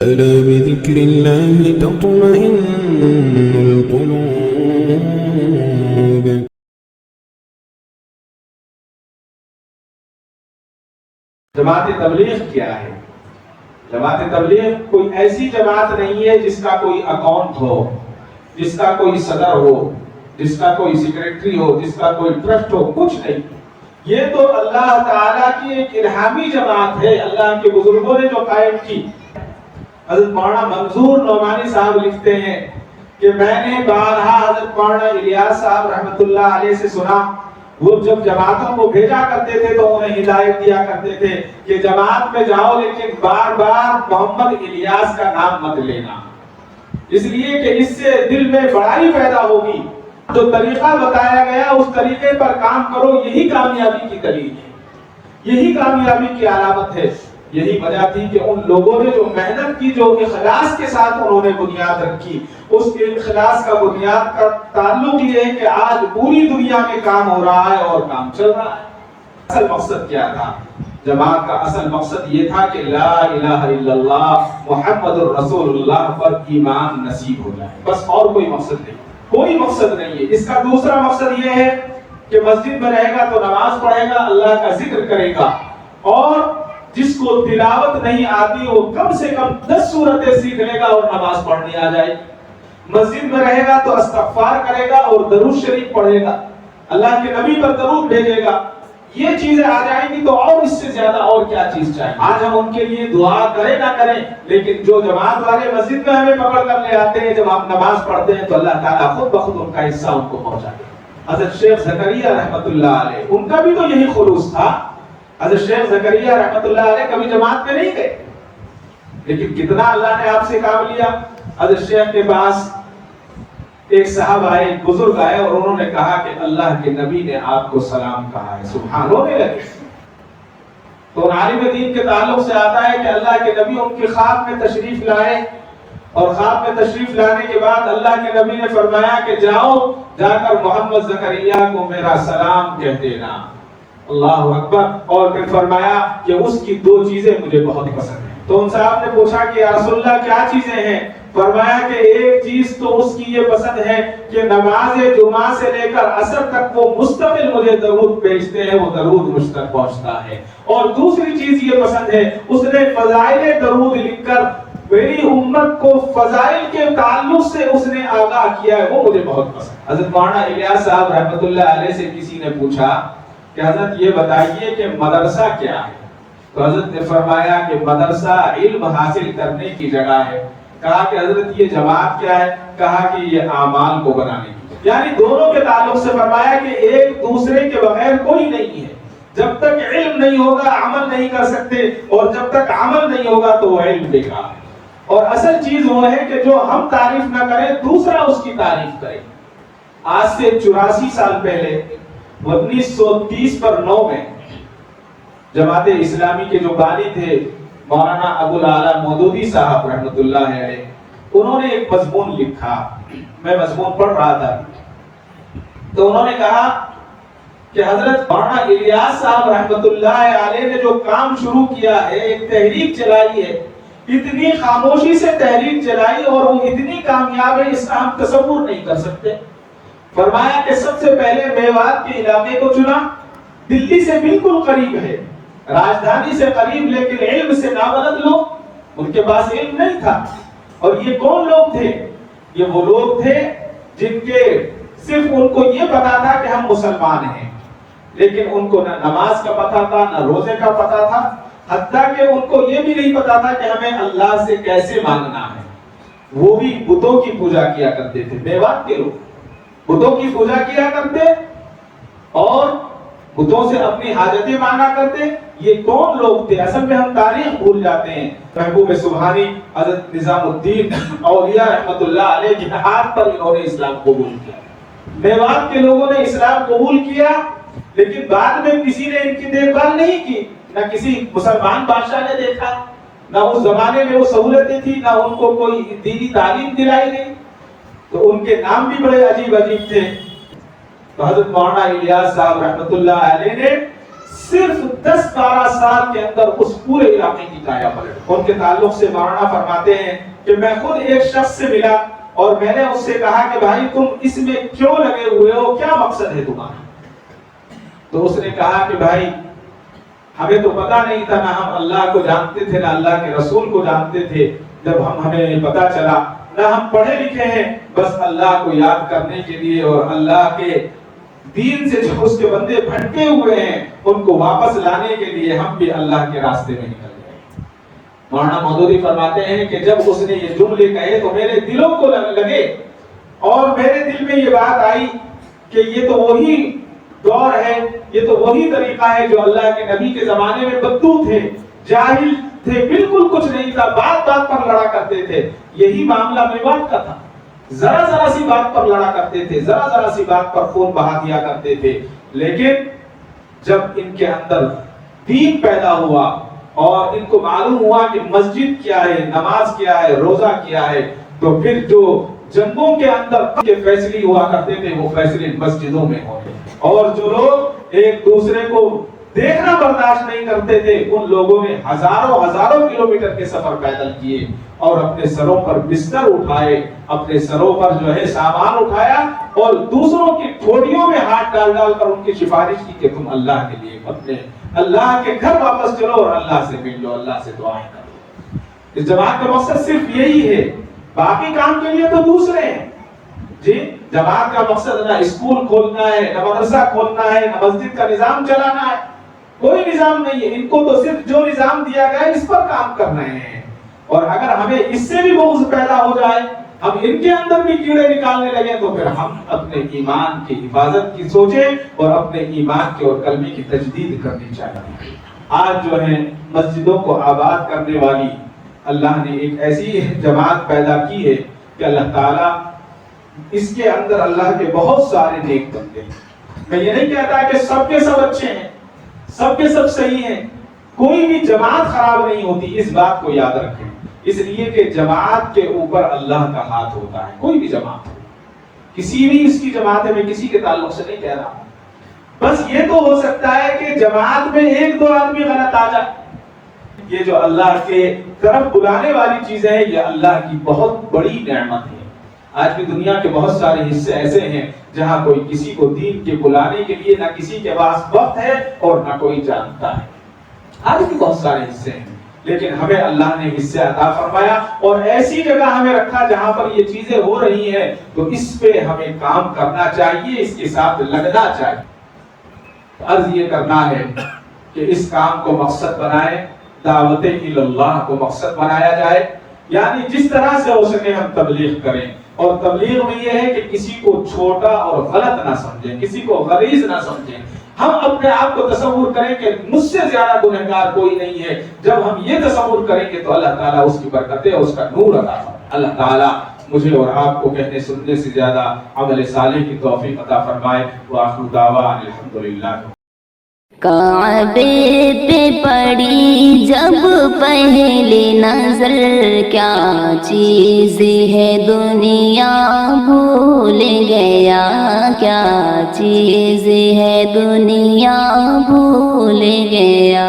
ألا بذكر الله تطمئن القلوب. جماعت تبلیغ کیا ہے؟ جماعت تبلیغ کوئی ایسی جماعت نہیں ہے جس کا کوئی اکاؤنٹ ہو، جس کا کوئی صدر ہو، جس کا کوئی سیکریٹری ہو، جس کا کوئی ٹرسٹ ہو، کچھ نہیں. یہ تو اللہ تعالیٰ کی ایک الہامی جماعت ہے، اللہ کے بزرگوں نے جو قائم کی. حضرت مولانا منظور نعمانی صاحب لکھتے ہیں کہ میں نے بارہا حضرت مولانا الیاس صاحب رحمۃ اللہ علیہ سے سنا، وہ جب جماعتوں کو بھیجا کرتے تھے تو انہیں ہدایت دیا کرتے تھے کہ جماعت میں جاؤ لیکن بار بار محمد الیاس کا نام مت لینا، اس لیے کہ اس سے دل میں بڑائی پیدا ہوگی. جو طریقہ بتایا گیا اس طریقے پر کام کرو، یہی کامیابی کی دلیل ہے، یہی کامیابی کی علامت ہے. یہی وجہ تھی کہ ان لوگوں نے جو محنت کی، جو اخلاص کے ساتھ انہوں نے بنیاد رکھی، اس کے اخلاص کا بنیاد کا تعلق یہ ہے کہ آج پوری دنیا میں کام ہو رہا ہے اور کام چل رہا ہے. اصل مقصد کیا تھا؟ جماعت کا اصل مقصد یہ تھا کہ لا الہ الا اللہ محمد الرسول اللہ پر ایمان نصیب ہو جائے، بس اور کوئی مقصد نہیں، کوئی مقصد نہیں ہے. اس کا دوسرا مقصد یہ ہے کہ مسجد میں رہے گا تو نماز پڑھے گا، اللہ کا ذکر کرے گا، اور جس کو تلاوت نہیں آتی وہ کم سے کم 10 سورتیں سیکھ لے گا اور نماز پڑھنی آ جائے. مسجد میں رہے گا تو استغفار کرے گا اور درود شریف پڑھے گا، اللہ کے نبی پر درود بھیجے گا. یہ چیزیں آ جائیں گی تو اور اس سے زیادہ اور کیا چیز چاہیے؟ آج ہم ان کے لیے دعا کریں نہ کریں، لیکن جو جماعت والے مسجد میں ہمیں پکڑ کر لے آتے ہیں جب ہم نماز پڑھتے ہیں تو اللہ تعالیٰ خود بخود ان کا حصہ ان کو پہنچاتے ہیں. حضرت شیخ زکریا رحمۃ اللہ علیہ، ان کا بھی تو یہی خلوص تھا. حضرت شیخ زکریا رحمۃ اللہ علیہ کبھی جماعت میں نہیں گئے، لیکن کتنا اللہ نے آپ سے کام لیا. حضرت شیخ کے پاس ایک صاحب آئے، ایک بزرگ آئے، اور انہوں نے کہا کہ اللہ کے نبی نے آپ کو سلام کہا ہے. سبحان، رونے لگے. تو عالم دین کے تعلق سے آتا ہے کہ اللہ کے نبی ان کی خواب میں تشریف لائے، اور خواب میں تشریف لانے کے بعد اللہ کے نبی نے فرمایا کہ جاؤ، جا کر محمد زکریا کو میرا سلام کہہ دینا. اللہ اکبر. اور پھر فرمایا کہ اس کی 2 چیزیں مجھے بہت پسند ہیں. تو ان صاحب نے پوچھا کہ یا رسول اللہ کیا چیزیں ہیں؟ فرمایا کہ ایک چیز تو اس کی یہ پسند ہے کہ نماز جمعہ سے لے کر عصر تک وہ مستقل مجھے درود بھیجتے ہیں، وہ درود مجھ تک پہنچتا ہے. اور دوسری چیز یہ پسند ہے، اس نے فضائل درود لکھ کر میری امت کو فضائل کے تعلق سے اس نے آگاہ کیا ہے، وہ مجھے بہت پسند. حضرت مولانا الیاس صاحب رحمۃ اللہ علیہ سے کسی نے پوچھا کہ حضرت یہ بتائیے کہ مدرسہ کیا ہے؟ تو حضرت نے فرمایا کہ مدرسہ علم حاصل کرنے کی جگہ ہے. کہا کہ حضرت یہ جماعت کیا ہے؟ کہا کہ یہ اعمال کو بنانے کی. یعنی دونوں کے تعلق سے فرمایا کہ ایک دوسرے کے بغیر کوئی نہیں ہے. جب تک علم نہیں ہوگا عمل نہیں کر سکتے، اور جب تک عمل نہیں ہوگا تو وہ علم بیکار ہے. اور اصل چیز وہ ہے کہ جو ہم تعریف نہ کریں دوسرا اس کی تعریف کرے. آج سے 84 سال پہلے 1930 میں جماعت اسلامی کے جو بانی تھے مولانا ابو الاعلیٰ مودودی صاحب رحمۃ اللہ علیہ، انہوں نے ایک مضمون لکھا. میں مضمون پڑھ رہا تھا تو انہوں نے کہا کہ حضرت مولانا الیاس صاحب رحمۃ اللہ علیہ نے جو کام شروع کیا ہے، ایک تحریک چلائی ہے، اتنی خاموشی سے تحریک چلائی اور وہ اتنی کامیاب ہے اس کا ہم تصور نہیں کر سکتے. فرمایا کہ سب سے پہلے میوات کے علاقے کو چنا، دلی سے بالکل قریب ہے، راجدھانی سے قریب، لیکن علم سے نابلد لوگ، ان کے پاس علم نہیں تھا. اور یہ کون لوگ تھے؟ یہ وہ لوگ تھے جن کے صرف ان کو یہ پتا تھا کہ ہم مسلمان ہیں، لیکن ان کو نہ نماز کا پتا تھا نہ روزے کا پتا تھا، حتیٰ کہ ان کو یہ بھی نہیں پتا تھا کہ ہمیں اللہ سے کیسے مانگنا ہے. وہ بھی بتوں کی پوجا کیا کرتے تھے. میوات کے لوگ بتوں کی پوجا کیا کرتے اور بتوں سے اپنی حاجتیں مانگا کرتے. یہ کون لوگ تھے؟ اصل میں ہم تاریخ بھول جاتے ہیں. محبوب سبحانی، حضرت نظام الدین اولیاء رحمۃ اللہ علیہ کے ہاتھ پر انہوں نے اسلام قبول کیا. میوات کے لوگوں نے اسلام قبول کیا، لیکن بعد میں کسی نے ان کی دیکھ بھال نہیں کی. نہ کسی مسلمان بادشاہ نے دیکھا، نہ اس زمانے میں وہ سہولتیں تھی، نہ ان کو کوئی دینی تعلیم دلائی گئی. تو ان کے نام بھی بڑے عجیب عجیب تھے. تو حضرت مولانا الیاس صاحب رحمۃ اللہ علیہ نے صرف 10-12 سال کے اندر اس پورے علاقے کی کایا پلٹ۔ ان کے تعلق سے مولانا فرماتے ہیں کہ میں خود ایک شخص سے ملا اور میں نے اس سے کہا کہ بھائی تم اس میں کیوں لگے ہوئے ہو، کیا مقصد ہے تمہارا؟ تو اس نے کہا کہ بھائی ہمیں تو پتا نہیں تھا، نہ ہم اللہ کو جانتے تھے نہ اللہ کے رسول کو جانتے تھے، جب ہمیں پتا چلا، نہ ہم پڑھے لکھے ہیں، بس اللہ کو یاد کرنے کے لیے اور اللہ کے دین سے جو اس کے بندے بھٹکے ہوئے ہیں ان کو واپس لانے کے لیے ہم بھی اللہ کے راستے میں نکل گئے۔ مولانا مودودی فرماتے ہیں کہ جب اس نے یہ جملے کہے تو میرے دلوں کو لگے اور میرے دل میں یہ بات آئی کہ یہ تو وہی دور ہے، یہ تو وہی طریقہ ہے جو اللہ کے نبی کے زمانے میں بدو تھے، جاہل تھے، بالکل کچھ نہیں تھا، بات بات پر لڑا کرتے تھے۔ یہی معاملہ میوات کا تھا، ذرا ذرا سی بات پر لڑا کرتے تھے، ذرا ذرا سی بات پر خون بہا دیا کرتے تھے، لیکن جب ان کے اندر دین پیدا ہوا اور ان کو معلوم ہوا کہ مسجد کیا ہے، نماز کیا ہے، روزہ کیا ہے، تو پھر جو جنگوں کے اندر کے فیصلے ہوا کرتے تھے وہ فیصلے مسجدوں میں ہوئے، اور جو لوگ ایک دوسرے کو دیکھنا برداشت نہیں کرتے تھے ان لوگوں نے ہزاروں کلومیٹر کے سفر پیدل کیے اور اپنے سروں پر بستر اٹھائے، اپنے سروں پر جو ہے سامان اٹھایا اور دوسروں کی ٹھوڑیوں میں ہاتھ ڈال ڈال کر ان کی سفارش کی کہ تم اللہ کے لیے اپنے اللہ کے گھر واپس چلو اور اللہ سے مل لو، اللہ سے دعائیں کرو۔ اس جماعت کا مقصد صرف یہی ہے، باقی کام کے لیے تو دوسرے ہیں جی۔ جماعت کا مقصد نہ اسکول کھولنا ہے، نہ مدرسہ کھولنا ہے، نہ مسجد کا نظام چلانا ہے، کوئی نظام نہیں ہے۔ ان کو تو صرف جو نظام دیا گیا ہے اس پر کام کر رہے ہیں، اور اگر ہمیں اس سے بھی بغض پیدا ہو جائے، ہم ان کے اندر بھی کیڑے نکالنے لگے، تو پھر ہم اپنے ایمان کی حفاظت کی سوچیں اور اپنے ایمان کے اور کلمے کی تجدید کرنی چاہیے۔ آج جو ہے مسجدوں کو آباد کرنے والی اللہ نے ایک ایسی جماعت پیدا کی ہے کہ اللہ تعالیٰ اس کے اندر اللہ کے بہت سارے نیک بندے ہیں۔ میں یہ نہیں کہتا کہ سب کے سب اچھے ہیں، سب کے سب صحیح ہیں، کوئی بھی جماعت خراب نہیں ہوتی، اس بات کو یاد رکھیں، اس لیے کہ جماعت کے اوپر اللہ کا ہاتھ ہوتا ہے، کوئی بھی جماعت ہو، کسی بھی اس کی جماعت ہے، میں کسی کے تعلق سے نہیں کہہ رہا ہوں، بس یہ تو ہو سکتا ہے کہ جماعت میں ایک دو آدمی غلط آ جائے۔ یہ جو اللہ کے طرف بلانے والی چیزیں ہیں یہ اللہ کی بہت بڑی نعمت ہے۔ آج کی دنیا کے بہت سارے حصے ایسے ہیں جہاں کوئی کسی کو دین کے بلانے کے لیے نہ کسی کے پاس وقت ہے اور نہ کوئی جانتا ہے، آج بھی بہت سارے حصے ہیں، لیکن ہمیں اللہ نے حصے عطا فرمایا اور ایسی جگہ ہمیں رکھا جہاں پر یہ چیزیں ہو رہی ہیں، تو اس پہ ہمیں کام کرنا چاہیے، اس کے ساتھ لگنا چاہیے۔ عرض یہ کرنا ہے کہ اس کام کو مقصد بنائیں، دعوت اللہ کو مقصد بنایا جائے، یعنی جس طرح سے ہو سکے ہم تبلیغ کریں، اور تبلیغ میں یہ ہے کہ کسی کو چھوٹا اور غلط نہ سمجھیں، کسی کو غلیظ نہ سمجھیں۔ ہم اپنے آپ کو تصور کریں کہ مجھ سے زیادہ گنہگار کوئی نہیں ہے، جب ہم یہ تصور کریں گے تو اللہ تعالیٰ اس کی برکتیں، اس کا نور عطا فرمائے۔ اللہ تعالیٰ مجھے اور آپ کو کہنے سننے سے زیادہ عمل صالح کی توفیق عطا فرمائے۔ وآخر دعوانا الحمدللہ۔ کعبے پہ پڑی جب پہلی نظر، کیا چیز ہے دنیا بھول گیا، کیا چیز ہے دنیا بھول گیا۔